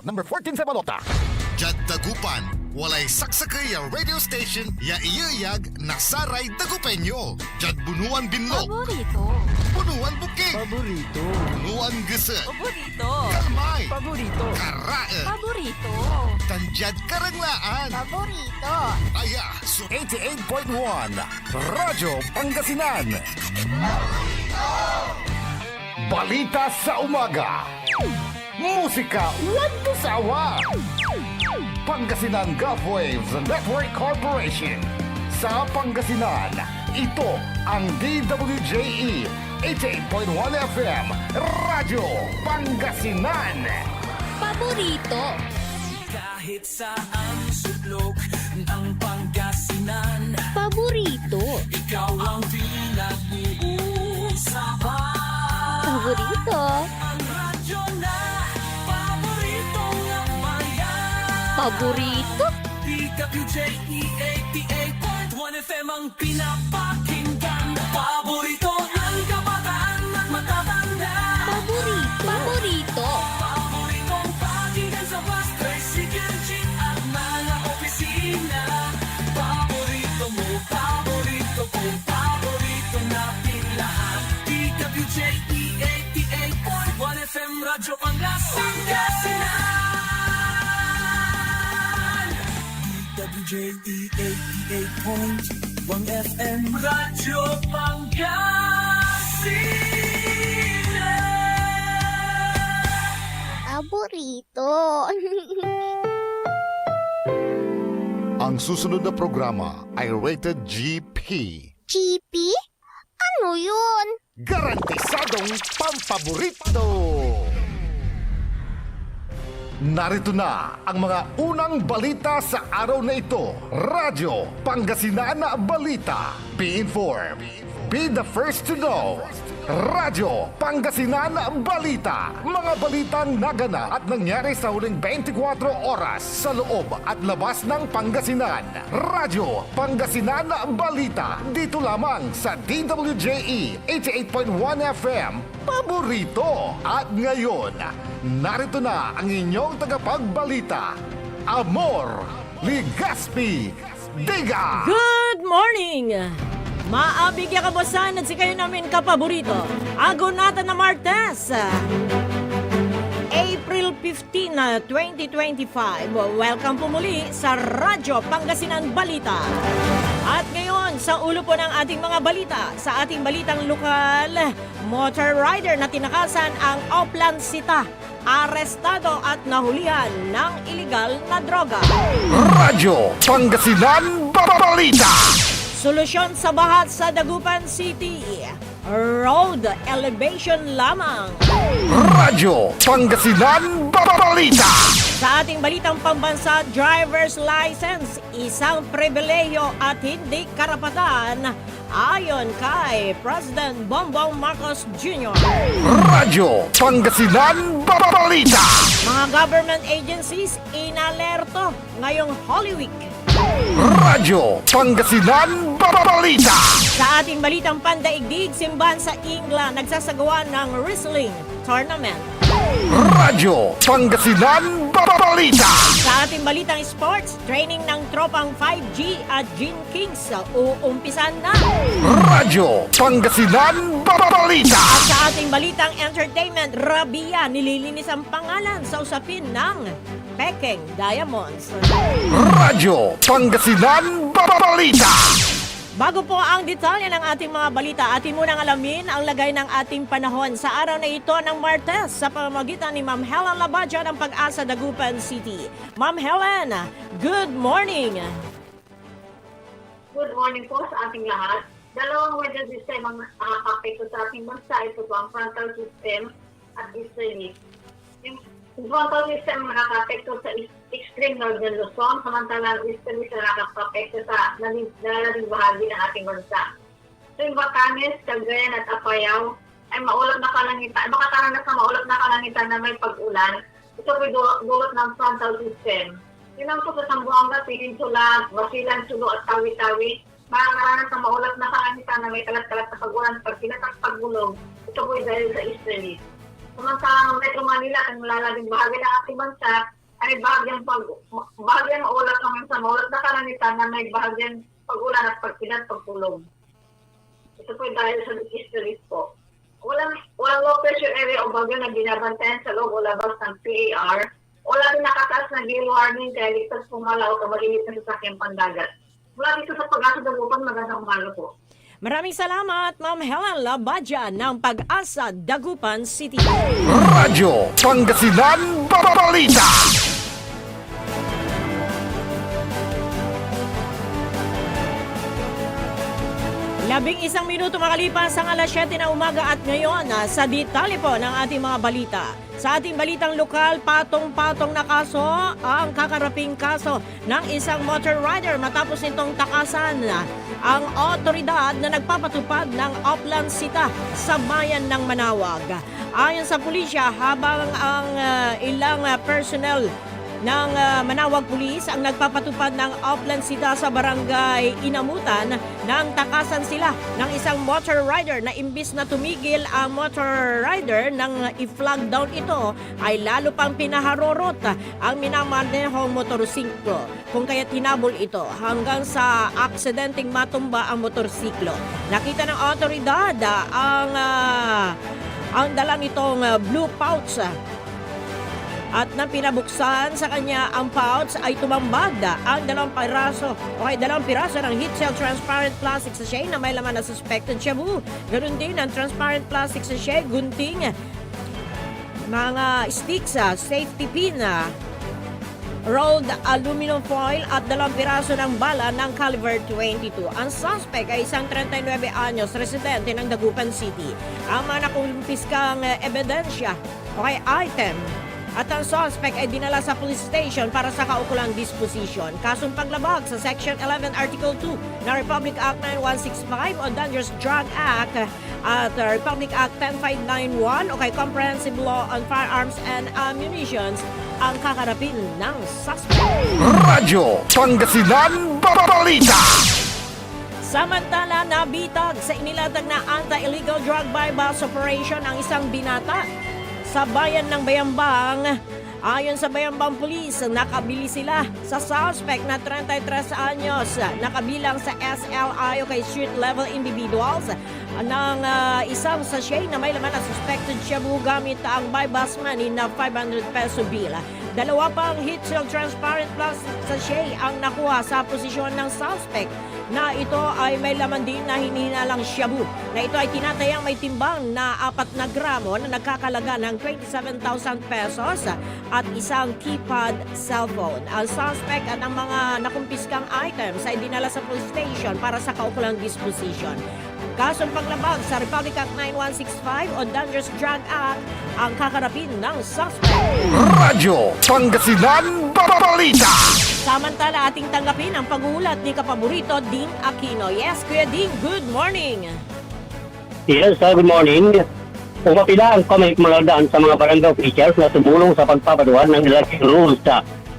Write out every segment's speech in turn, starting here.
number 14 sa Balota. Jad Dagupan, walay saksakay a radio station ya iyayag nasaray Dagupenyo. Jad Bunuan Binlog, Paborito. Bunuan Bukid, Paborito. Bunuan Gese, Paborito. Kalmay, Paborito. Karae, Paborito. Tanjad Karanglaan, Paborito. Aya, so 88.1 Radyo Pangasinan. Balita sa umaga. Musika walang sawa. Pangasinan Gulf Waves Network Corporation. Sa Pangasinan, ito ang DWJE 88.1 FM Radyo Pangasinan. Paborito. Kahit saan sulok ng Pangasinan, Paborito. ikaw ang pinag-uusapan. Paborito. Ang radyo na paborito ng bayan. Paborito. DWJE 88.1 FM ang pinapakinggan. Paborito ng kabataan at matatanda. Paborito. Paborito. Paboritong pakinggan sa bus, tricycle, jeep at mga opisina. Paborito mo, paborito ko, paborito natin lahat. DWJE 88.1 FM Radyo Pangasinan. DWJE 88.1 FM Radyo Pangasinan. Paborito. Ang susunod na programa ay rated GP. GP? Ano yun? Garantisadong pampaborito! Narito na ang mga unang balita sa araw na ito. Radyo Pangasinan Balita. Be informed. Be the first to know. Radyo Pangasinan Balita. Mga balitang naganap at nangyari sa huling 24 oras sa loob at labas ng Pangasinan. Radyo Pangasinan Balita. Dito lamang sa DWJE 88.1 FM. Paborito. At ngayon, narito na ang inyong tagapagbalita, Amor Ligaspi Diga. Good morning! Maabigya kabasan at si kayo namin kapaborito, Agonata na Martes. April 15, 2025. Welcome po muli sa Radyo Pangasinan Balita. At ngayon, sa ulo po ng ating mga balita, sa ating balitang lokal, motor rider na tinakasan ang Oplan Sita, arestado at nahulihan ng iligal na droga. Radyo Pangasinan Balita. Solusyon sa bahat sa Dagupan City. Road elevation lamang. Radyo Pangasinan Balita. Sa ating balitang pambansa, driver's license, isang pribilehiyo at hindi karapatan ayon kay President Bongbong Marcos Jr. Radyo Pangasinan Balita. Mga government agencies inalerto ngayong Holy Week. Radyo Pangasinan Balita. Sa ating balitang pandaigdig, simbahan sa England nagsasagawa ng wrestling tournament. Radyo Pangasinan Balita. Sa ating balitang sports, training ng tropang 5G at Gene Kings uumpisan na. Radyo Pangasinan Balita. At sa ating balitang entertainment, Rabia nililinis ang pangalan sa usapin ng Peking Diamonds. Radyo Pangasinan Balita. Bago po ang detalye ng ating mga balita, atin munang alamin ang lagay ng ating panahon sa araw na ito ng Martes sa pamamagitan ni Ma'am Helen Labadja ng Pag-asa Dagupan City. Ma'am Helen, good morning! Good morning po sa ating lahat. Dalawang weather system ang nakakapekto sa ating bansa. Ito po ang frontal system at easterly. Yung frontal system nakakapekto sa extreme northern Luzon, samantalang easterly sa nakakapekto sa nalaling bahagi ng ating bansa. So yung Batanes, Cagayan at Apayao ay maulap na kalangitan, makataranas sa maulap na kalangitan na may pag-ulan. Ito po dulot ng frontal system. Yun lang po sa Zamboanga, Peninsula, Basilan, Sulu at Tawi-Tawi. Makakaranas sa maulap na kalangitan na may kalat-kalat na pag-ulan. Pag pinatak paggulong, ito po dahil sa easterly. Samantalang Metro Manila, ang lalabing bahagi ng ating bansa, ay bahagyang ulat naman sa maulat na karanitan na may bahagyang pag-ulan at pagpinat pagpulong. Ito po dahil sa history po. Walang low pressure area o bagyo na binabantayan sa loob o labas ng PAR. Wala din nakataas na gale warning kaya ligtas pumalaw o malilit na sasakyang pandagat. Mula dito sa Pag-asa Dagupan, magandang umaga po. Maraming salamat, Ma'am Helen Labadja ng Pag-asa Dagupan City. Radyo Pangasinan Balita. Labing isang minuto makalipas ang alas 7 na umaga at ngayon sa detalye po ng ating mga balita. Sa ating balitang lokal, patong-patong na kaso ang kakaraping kaso ng isang motor rider matapos nitong takasan ang otoridad na nagpapatupad ng Upland Sita sa bayan ng Manawag. Ayon sa pulisya, habang ang ilang personnel ng Manawag Police ang nagpapatupad ng Upland Sita sa barangay Inamutan nang takasan sila ng isang motor rider na imbis na tumigil ang motor rider nang i-flag down ito ay lalo pang pinaharorot ang minamanehong motorsiklo kung kaya't hinabol ito hanggang sa aksidenteng matumba ang motorsiklo. Nakita ng otoridad ang dala nitong blue pouch at nang pinabuksan sa kanya ang pouch ay tumambad ang 2 piraso ng heat seal transparent plastic sachet na may laman na suspected shabu. Ganoon din ang transparent plastic sachet, gunting, mga sticks, safety pin, rolled aluminum foil at 2 piraso ng bala ng caliber 22. Ang suspect ay isang 39 anyos residente ng Dagupan City. Ang mga nakumpiskang ebidensya o item at ang suspect ay dinala sa police station para sa kaukulang disposition. Kasong paglabag sa Section 11 Article 2 ng Republic Act 9165 o Dangerous Drug Act at Republic Act 10591 o kay Comprehensive Law on Firearms and Ammunitions ang kakarapin ng suspect. Radyo Pangasinan Balita. Samantala, nabitag sa inilatag na anti-illegal drug bypass operation ang isang binata sa bayan ng Bayambang. Ayon sa Bayambang Police, nakabili sila sa suspect na 33 anyos, nakabilang sa SLI o kay street level individuals ng isang sachet na may laman na suspected shabu gamit ang bypass money na 500 peso bill. 2 pang heat seal transparent plastic sachet ang nakuha sa posisyon ng suspect na ito ay may laman din na hinihinalang shabu na ito ay tinatayang may timbang na 4 na gramo na nagkakalaga ng 27,000 pesos at isang keypad cellphone. Ang suspect at ang mga nakumpiskang items ay dinala sa police station para sa kaukulang disposition. Kasong paglabag sa Republic Act 9165 o Dangerous Drug Act ang kakarapin ng suspect. Radyo Pangasinan Balita. Samantala, ating tanggapin ang pag-uulat ni Kapaborito Ding Aquino. Yes, Kuya Ding, good morning. Yes, good morning. Umapila ang Comelec Malardaan sa mga barangay officials na tumulong sa pagpapatuan ng election rules.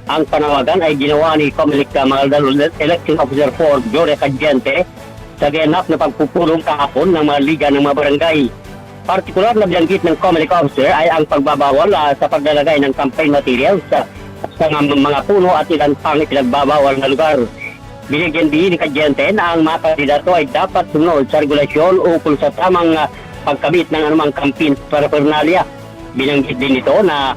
Ang panawagan ay ginawa ni Comelec Malardaan Election Officer 4 Gloria Cadiente sa ganap na pagpupulong kahapon ng mga liga ng mga barangay. Partikular na binanggit ng Comelec Officer ay ang pagbabawal sa paglalagay ng campaign materials sa mga puno at ilan pang ipinagbabawal na lugar. Binigyan din ni Cadiente na ang mga kandidato ay dapat sumunod sa regulasyon ukol sa tamang pagkabit ng anumang campaign paraphernalia. Binanggit din ito na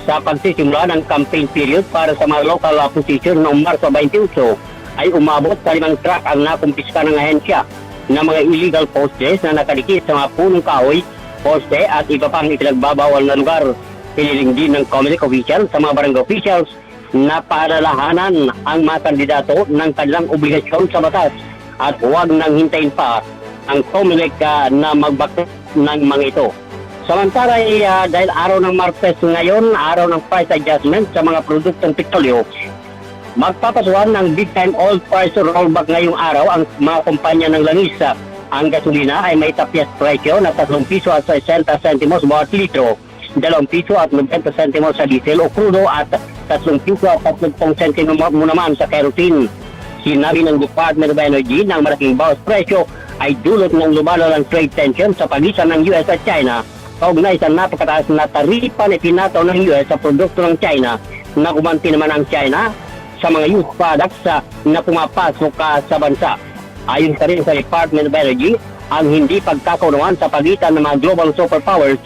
sa pagsisimula ng campaign period para sa mga local position noong Marso 28 ay umabot sa 5 truck ang nakumpiska ng ahensya na mga illegal postes na nakadikit sa mga punong kahoy, poste at iba pang ipinagbabawal na lugar. Piniling din ng Comelec official sa mga barangay officials na paalalahanan ang mga kandidato ng kanilang obligasyon sa batas at huwag nang hintayin pa ang Comelec na magbakit ng mga ito. Samantala dahil araw ng Martes ngayon, araw ng price adjustment sa mga produktong petrolyo, magpapasuhan ng big time oil price rollback ngayong araw ang mga kumpanya ng langis. Ang gasolina ay may tapyas presyo na 3 piso at 60 sentimos bawat litro, 2 piso at 90 sentimos sa diesel o crudo at 3 piso at 30 sentimos mo naman sa kerosene. Sinabi ng Department of Energy na ang malaking bawas presyo ay dulot ng lumalalang trade tension sa pagitan ng US at China kaugnay sa napakataas na taripa na pinataw ng US sa produkto ng China na kumanti naman ang China sa mga youth products na pumapasok sa bansa. Ayon ka rin sa Department of Energy, ang hindi pagkakaunawaan sa pagitan ng mga global superpowers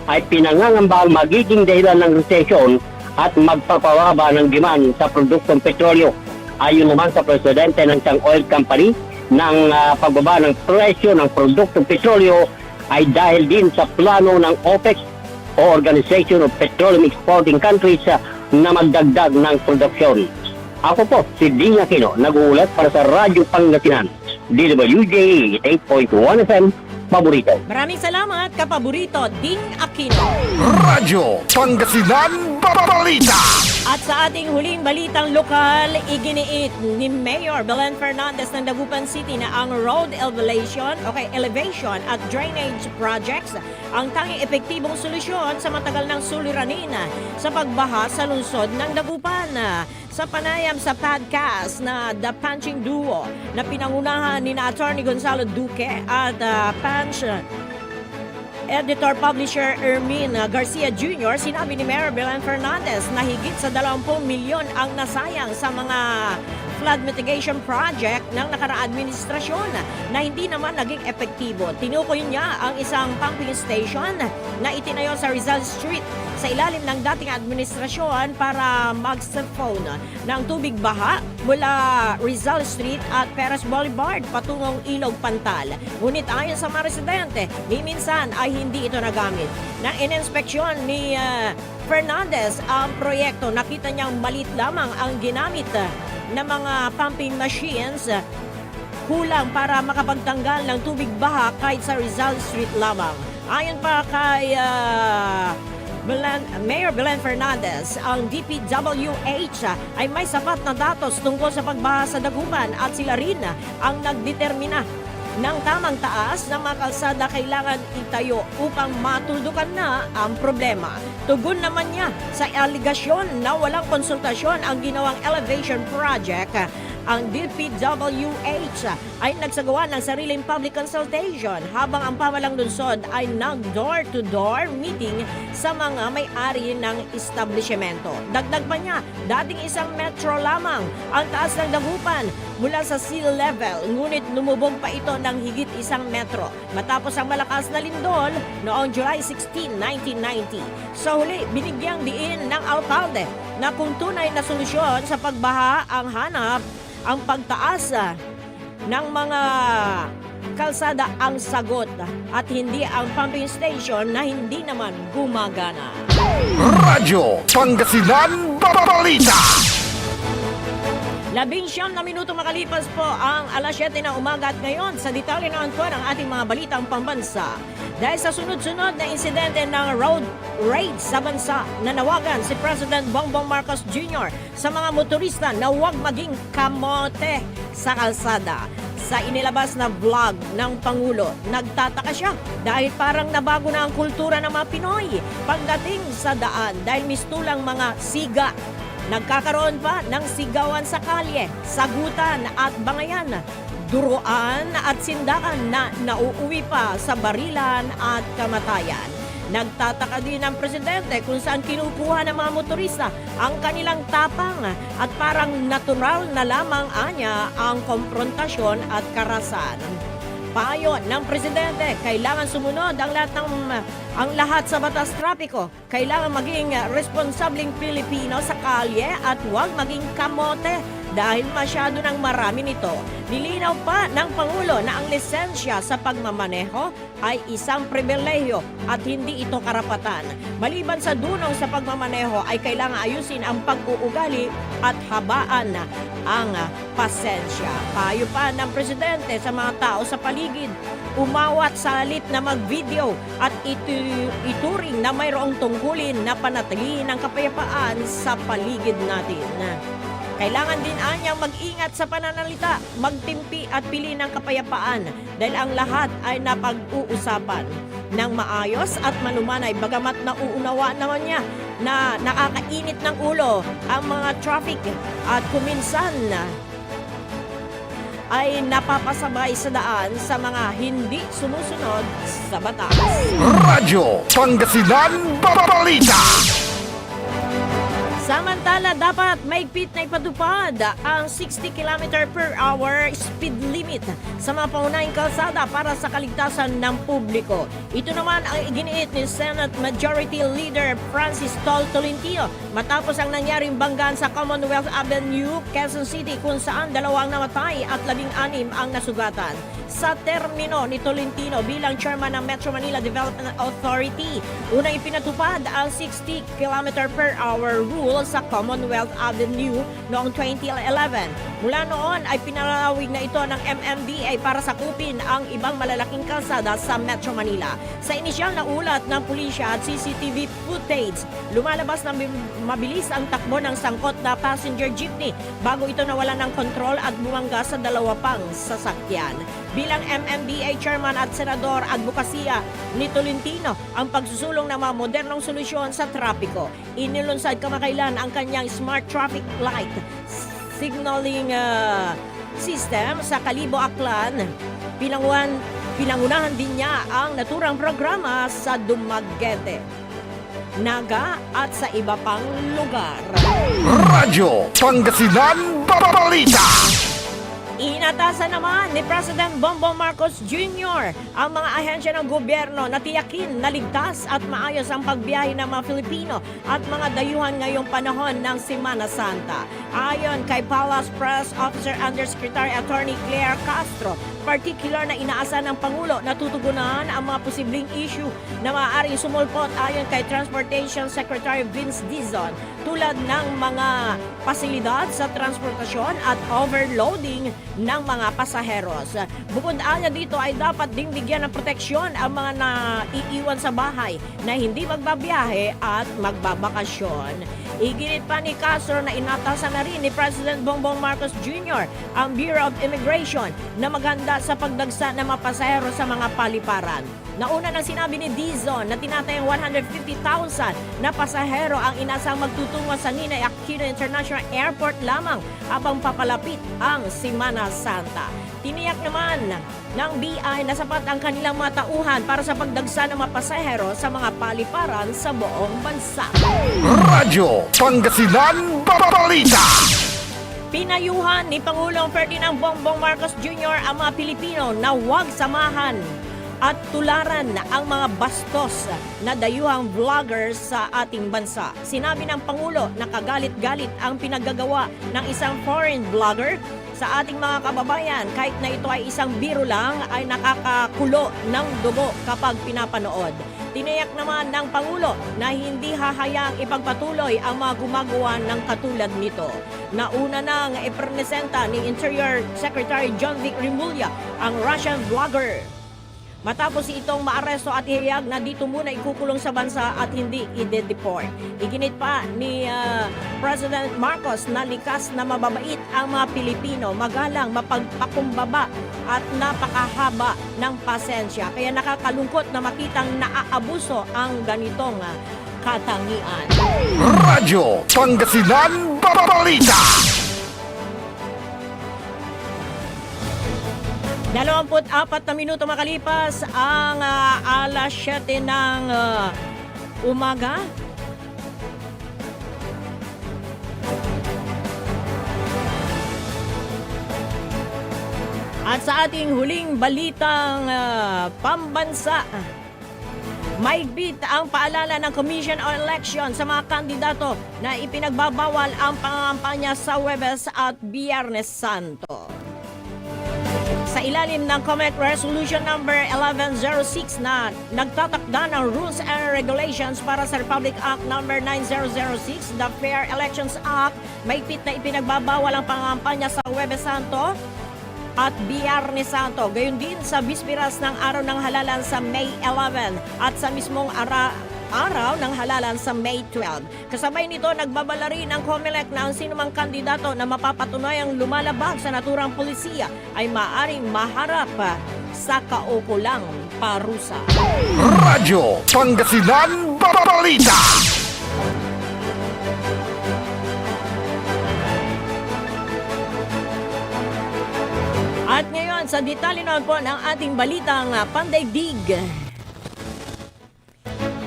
ay pinangangambang magiging dahilan ng recession at magpapababa ng demand sa produktong petrolyo. Ayon naman sa presidente ng isang oil company, ng pagbaba ng presyo ng produktong petrolyo ay dahil din sa plano ng OPEC o Organization of Petroleum Exporting Countries na magdagdag ng produksyon. Ako po, si Ding Aquino, nag-uulat para sa Radyo Pangasinan, DWJ 8.1 FM, paborito. Maraming salamat, kapaborito, Ding Aquino. Radyo Pangasinan Balita. At sa ating huling balitang lokal, iginiit ni Mayor Belen Fernandez ng Dagupan City na ang road elevation at drainage projects ang tanging epektibong solusyon sa matagal ng suliranin sa pagbaha sa lungsod ng Dagupan. Sa panayam sa podcast na The Punching Duo na pinangunahan ni Attorney Gonzalo Duque at Punch Editor-Publisher Ermin Garcia Jr., sinabi ni Mayor Belen Fernandez na higit sa 20 milyon ang nasayang sa mga flood mitigation project ng nakaraang administrasyon na hindi naman naging epektibo. Tinukoy niya ang isang pumping station na itinayo sa Rizal Street sa ilalim ng dating administrasyon para mag-siphon ng tubig baha mula Rizal Street at Perez Boulevard patungong Ilog Pantal. Ngunit ayon sa mga residente, minsan ay hindi ito nagamit. Nang ininspeksyon ni Fernandez ang proyekto, nakita niyang malit lamang ang ginamit na mga pumping machines, kulang para makapagtanggal ng tubig baha kahit sa Rizal Street lamang. Ayon pa kay Mayor Belen Fernandez, ang DPWH ay may sapat na datos tungkol sa pagbaha sa Dagupan at sila rin ang nagdetermina ng tamang taas ng mga kalsada kailangan itayo upang matuldukan na ang problema. Tugon naman niya sa aligasyon na walang konsultasyon ang ginawang elevation project. Ang DPWH ay nagsagawa ng sariling public consultation habang ang pamalang lungsod ay nag-door-to-door meeting sa mga may-ari ng establishmento. Dagdag pa niya, dating isang metro lamang ang taas ng Dagupan mula sa sea level, ngunit lumubog pa ito ng higit isang metro matapos ang malakas na lindol noong July 16, 1990. Sa huli, binigyang diin ng alkalde na kung tunay na solusyon sa pagbaha ang hanap, ang pagtaas ng mga kalsada ang sagot at hindi ang pumping station na hindi naman gumagana. Radyo Pangasinan Balita. 19 na minuto makalipas po ang alas 7 ng umaga at ngayon sa detalye na po ng ating mga balitang pambansa. Dahil sa sunod-sunod na insidente ng road rage sa bansa, nanawagan si President Bongbong Marcos Jr. sa mga motorista na huwag maging kamote sa kalsada. Sa inilabas na vlog ng Pangulo, nagtataka siya dahil parang nabago na ang kultura ng mga Pinoy pagdating sa daan dahil mistulang mga siga. Nagkakaroon pa ng sigawan sa kalye, sagutan at bangayan, duruan at sindakan na nauuwi pa sa barilan at kamatayan. Nagtataka din ang presidente kung saan kinukuha ng mga motorista ang kanilang tapang at parang natural na lamang anya ang komprontasyon at karasan. Payo ng presidente, kailangan sumunod ang lahat sa batas trapiko. Kailangan maging responsableng Pilipino sa kalye at huwag maging kamote dahil masyado ng marami nito. Nilinaw pa ng Pangulo na ang lisensya sa pagmamaneho ay isang pribilehiyo at hindi ito karapatan. Maliban sa dunong sa pagmamaneho ay kailangan ayusin ang pag-uugali at habaan ang pasensya. Payo pa ng presidente sa mga tao sa paligid, umawat sa halip na mag-video at ituring na mayroong tungkulin na panatilihin ang kapayapaan sa paligid natin. Kailangan din anyang mag-ingat sa pananalita, magtimpi at pili ng kapayapaan dahil ang lahat ay napag-uusapan ng maayos at malumanay bagamat nauunawa naman niya na nakakainit ng ulo ang mga traffic at kuminsan ay napapasabay sa daan sa mga hindi sumusunod sa batas. Radyo Pangasinan Balita. Samantala, dapat maigpit na ipatupad ang 60 km per hour speed limit sa mga paunahing kalsada para sa kaligtasan ng publiko. Ito naman ang iginiit ni Senate Majority Leader Francis Tolentino matapos ang nangyaring banggaan sa Commonwealth Avenue, Quezon City kung saan 2 namatay at 16 ang nasugatan. Sa termino ni Tolentino bilang chairman ng Metro Manila Development Authority, unang ipinatupad ang 60 km per hour rule sa Commonwealth Avenue noong 2011. Mula noon ay pinalawig na ito ng MMDA para sakupin ang ibang malalaking kalsada sa Metro Manila. Sa inisyal na ulat ng pulisya at CCTV footage, lumalabas na mabilis ang takbo ng sangkot na passenger jeepney bago ito nawalan ng kontrol at bumangga sa 2 pang sasakyan. Bilang MMDA Chairman at Senador Advokasya ni Tolentino ang pagsusulong ng mga modernong solusyon sa trapiko. Inilunsad kamakailan ang kanyang smart traffic light signaling system sa Kalibo, Aklan. Pinangunahan din niya ang naturang programa sa Dumaguete, Naga at sa iba pang lugar. Radyo Pangasinan Balita. Inatasan naman ni President Bongbong Marcos Jr. ang mga ahensya ng gobyerno na tiyakin na ligtas at maayos ang pagbiyahe ng mga Filipino at mga dayuhan ngayong panahon ng Semana Santa. Ayon kay Palace Press Officer Undersecretary Attorney Claire Castro, particular na inaasahan ng Pangulo na tutugunan ang mga posibleng issue na maaaring sumulpot ayon kay Transportation Secretary Vince Dizon tulad ng mga pasilidad sa transportasyon at overloading ng mga pasaheros. Bukod anya dito ay dapat ding bigyan ng proteksyon ang mga naiiwan sa bahay na hindi magbabiyahe at magbabakasyon. Iginit pa ni Castro na inatasan na rin ni President Bongbong Marcos Jr. ang Bureau of Immigration na maghanda sa pagdagsa ng mga pasahero sa mga paliparan. Nauna nang sinabi ni Dizon na tinatayang 150,000 na pasahero ang inasang magtutungo sa Ninoy Aquino International Airport lamang habang papalapit ang Semana Santa. Tiniyak naman ng BI na sapat ang kanilang mga tauhan para sa pagdagsa ng mga pasahero sa mga paliparan sa buong bansa. Radyo Pangasinan Balita. Pinayuhan ni Pangulong Ferdinand Bongbong Marcos Jr. ang mga Pilipino na huwag samahan at tularan ang mga bastos na dayuhang vloggers sa ating bansa. Sinabi ng Pangulo na kagalit-galit ang pinaggagawa ng isang foreign vlogger sa ating mga kababayan kahit na ito ay isang biro lang ay nakakakulo ng dugo kapag pinapanood. Tiniyak naman ng Pangulo na hindi hahayaang ipagpatuloy ang mga gumagawa ng katulad nito. Nauna nang ipresenta ni Interior Secretary John Vic Rimulya ang Russian vlogger matapos itong maaresto at ihayag na dito muna ikukulong sa bansa at hindi ide-deport. Iginit pa ni President Marcos na likas na mababait ang mga Pilipino, magalang, mapagpakumbaba at napakahaba ng pasensya. Kaya nakakalungkot na makitang naaabuso ang ganitong katangian. Radyo Pangasinan Balita. 24 na minuto makalipas ang alas 7 ng umaga. At sa ating huling balitang pambansa, maigpit ang paalala ng Commission on Election sa mga kandidato na ipinagbabawal ang pangangampanya sa Huwebes at Biyernes Santo. Sa ilalim ng COMELEC Resolution number 1106 na nagtatakda ng Rules and Regulations para sa Republic Act number 9006, the Fair Elections Act, maigpit na ipinagbabawal ang pangangampanya sa Huwebes Santo at Biyernes Santo. Gayon din sa bispiras ng araw ng halalan sa May 11 at sa mismong araw ng halalan sa May 12. Kasabay nito, nagbabala rin ang COMELEC na ang sinumang kandidato na mapapatunayang lumalabag sa naturang polisiya ay maaaring maharap sa kaukulang parusa. Radyo Pangasinan Balita. sa detalye naman po ng ating balitang pandaigdig.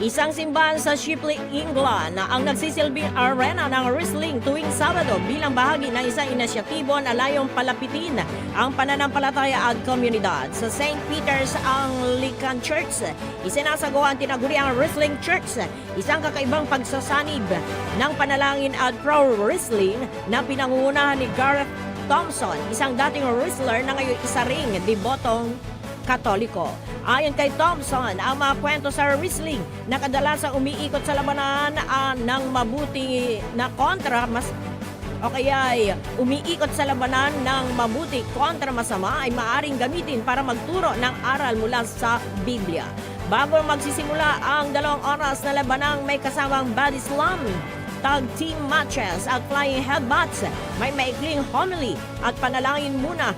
Isang simbahan sa Shipley, England ang nagsisilbing arena ng wrestling tuwing Sabado bilang bahagi ng isang inisyatibo na layong palapitin ang pananampalataya at komunidad. Sa St. Peter's Anglican Church, isinasagawa ang tinaguriang Wrestling Church, isang kakaibang pagsasanib ng panalangin at pro wrestling na pinangungunahan ni Gareth Thompson, isang dating wrestler na ngayon isa ring debotong Katoliko. Ayon kay Thompson, ang mga kwento sa wrestling na kadalasang umiikot sa labanan ng mabuti na kontra o kaya umiikot sa labanan ng mabuti kontra masama ay maaring gamitin para magturo ng aral mula sa Biblia. Bago magsisimula ang 2 oras na labanang may kasamang body slam, tag team matches at flying headbutts, may maikling homily at panalangin mula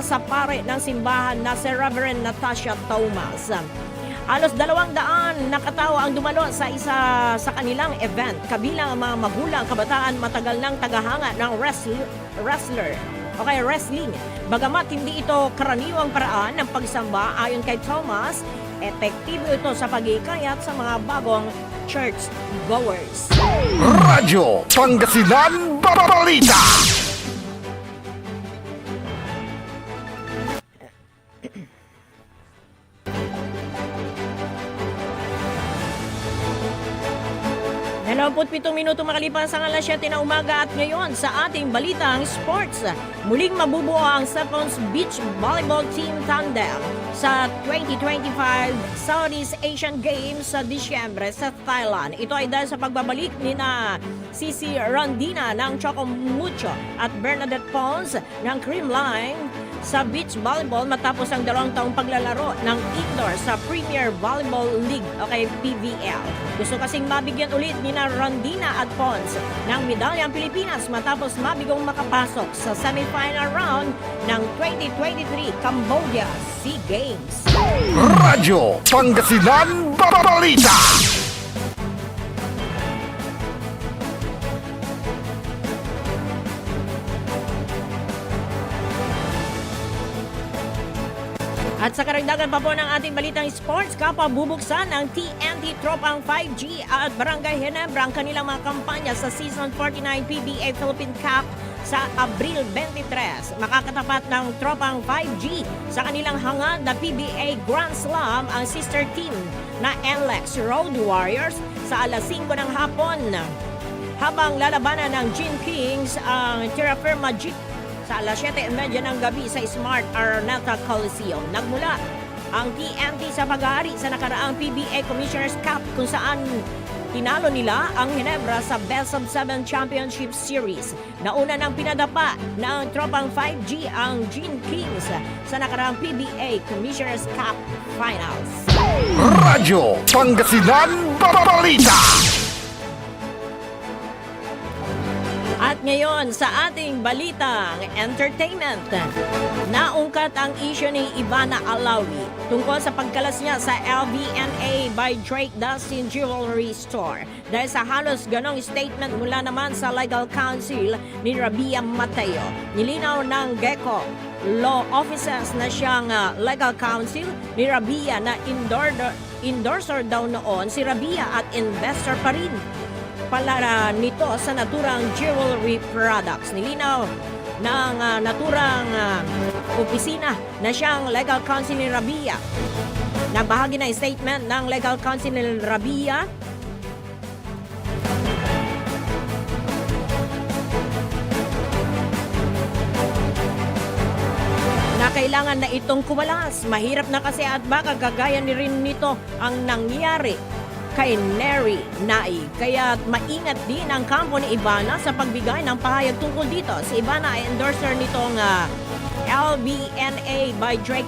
sa pare ng simbahan na si Reverend Natasha Thomas. Halos 200 na katao ang dumalo sa isa sa kanilang event, kabilang ang mga magulang, kabataan, matagal ng tagahanga ng wrestler o kaya wrestling. Bagamat hindi ito karaniwang paraan ng pagsamba, ayon kay Thomas, epektibo ito sa pagkikayat sa mga bagong church goers. Radyo Pangasinan Balita. Pitong minuto makalipas ang alas 7 na umaga at ngayon sa ating balitang sports. Muling mabubuo ang Seconds Beach Volleyball Team Tandem sa 2025 Southeast Asian Games sa Disyembre sa Thailand. Ito ay dahil sa pagbabalik ni na Cici Rondina ng Choco Mucho at Bernadette Pons ng Creamline sa beach volleyball matapos ang 2 taong paglalaro ng indoor sa Premier Volleyball League o kay PVL. Gusto kasing mabigyan ulit ni na Rondina at Pons ng medalya ang Pilipinas matapos mabigong makapasok sa semifinal round ng 2023 Cambodia SEA Games. Radyo Pangasinan Balita. At sa karagdagan pa po ng ating balitang sports, kapabubuksan ng TNT Tropang 5G at Barangay Ginebra ang kanilang mga kampanya sa Season 49 PBA Philippine Cup sa Abril 23. Makakatapat ng Tropang 5G sa kanilang hangad na PBA Grand Slam ang sister team na NLEX Road Warriors sa alas 5 ng hapon. Habang lalabanan ng Gin Kings ang Terra Firma Jeep sa alas 7:30 ng gabi sa Smart Araneta Coliseum. Nagmula ang TNT sa pag-aari sa nakaraang PBA Commissioner's Cup kung saan tinalo nila ang Ginebra sa Best of 7 Championship Series. Nauna nang pinadapa ng Tropang 5G ang Gin Kings sa nakaraang PBA Commissioner's Cup Finals. Radyo Pangasinan Balita. At ngayon sa ating balitang entertainment, naungkat ang issue ni Ivana Alawi tungkol sa pagkalas niya sa LVNA by Drake Dustin Jewelry Store. Dahil sa halos ganong statement mula naman sa legal counsel ni Rabia Mateo. Nilinaw ng Gecko Law Offices na siyang legal counsel ni Rabia na endorser daw noon si Rabia at investor pa rin pala nito sa naturang jewelry products. Nilinaw ng naturang opisina na siyang legal counsel ni Rabia. Nagbahagi ng statement ng legal counsel ni Rabia na kailangan na itong kumalas. Mahirap na kasi at baka gagaya ni rin nito ang nangyari kay Neri Nai. Kaya maingat din ang kampo ni Ivana sa pagbigay ng pahayag tungkol dito. Si Ivana ay endorser nitong LVNA by Drake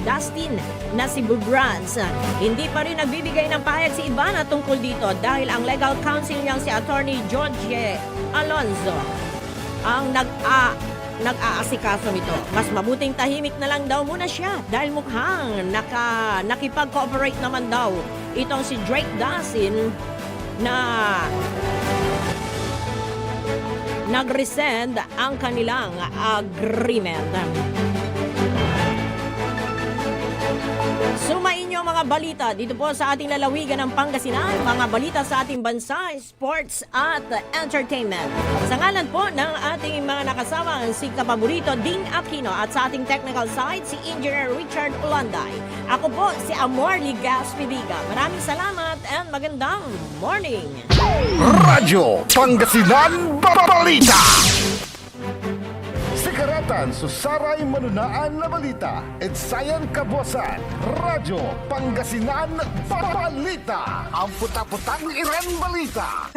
Dustin na si Brands. Hindi pa rin nagbibigay ng pahayag si Ivana tungkol dito dahil ang legal counsel niyang si Attorney George Alonzo ang nag-aasikaso nito. Mas mabuting tahimik na lang daw muna siya dahil mukhang nakipag-cooperate naman daw itong si Drake Dustin na nag-rescind ang kanilang agreement. Sumainyo mga balita dito po sa ating lalawigan ng Pangasinan, mga balita sa ating bansa, sports at entertainment. Sa ngalan po ng ating mga nakasama, si Kapaborito Ding Aquino at sa ating technical side, si Engineer Richard Ulanday. Ako po si Amorly Gaspidiga. Maraming salamat and magandang morning! Radyo Pangasinan Balita. Sikaratan susaray manunaan na balita. Etsayan kabuasan. Radyo Pangasinan Balita. Ang puta-putang Iran balita.